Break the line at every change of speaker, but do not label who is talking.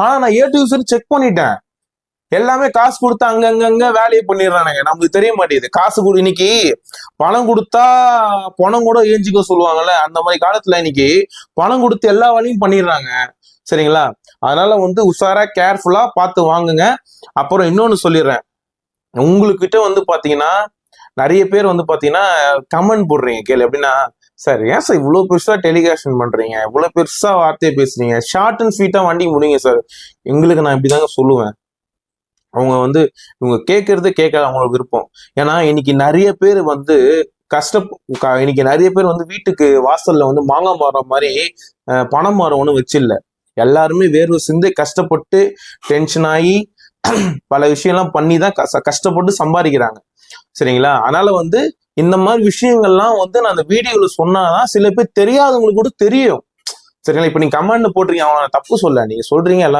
ஆனா நான் A to user check பண்ணிட்டேன், எல்லாமே காசு கொடுத்தா அங்கங்க வேலையை பண்ணிடுறானுங்க. நமக்கு தெரிய மாட்டேங்குது. காசு இன்னைக்கு பணம் கொடுத்தா பணம் கூட ஏஞ்சிக்க சொல்லுவாங்கல்ல, அந்த மாதிரி காலத்துல இன்னைக்கு பணம் கொடுத்து எல்லா வேலையும் பண்ணிடுறாங்க. சரிங்களா? அதனால வந்து உஷாரா கேர்ஃபுல்லா பார்த்து வாங்குங்க. அப்புறம் இன்னொன்னு சொல்லிடுறேன், உங்களுக்கிட்ட வந்து பாத்தீங்கன்னா நிறைய பேர் வந்து பாத்தீங்கன்னா கமெண்ட் போடுறீங்க கேள்வி எப்படின்னா, சார் ஏன் சார் இவ்வளவு பெருசா டெலிகாஷன் பண்றீங்க, இவ்வளவு பெருசா வார்த்தையை பேசுறீங்க, ஷார்ட் அண்ட் ஸ்வீட்டா வண்டி முடிங்க சார். எங்களுக்கு நான் இப்படிதாங்க சொல்லுவேன். அவங்க வந்து இவங்க கேட்கறது கேட்காத அவங்களோட விருப்பம். ஏன்னா இன்னைக்கு நிறைய பேர் வந்து இன்னைக்கு நிறைய பேர் வந்து வீட்டுக்கு வாசல்ல வந்து மாங்காய் மரம் மாதிரி பணம் மரம் ஒண்ணு வச்சில்ல. எல்லாருமே வேர்வை சிந்தை கஷ்டப்பட்டு டென்ஷன் ஆகி பல விஷயம்லாம் பண்ணி தான் கஷ்டப்பட்டு சம்பாதிக்கிறாங்க. சரிங்களா? அதனால வந்து இந்த மாதிரி விஷயங்கள்லாம் வந்து நான் அந்த வீடியோல சொன்னாதான் சில பேர் தெரியாதவங்களுக்கு கூட தெரியும். சரிங்களா? இப்ப நீங்க கமெண்ட் போட்டிருக்கீங்க, அவனை தப்பு சொல்ல, நீங்க சொல்றீங்க எல்லாம்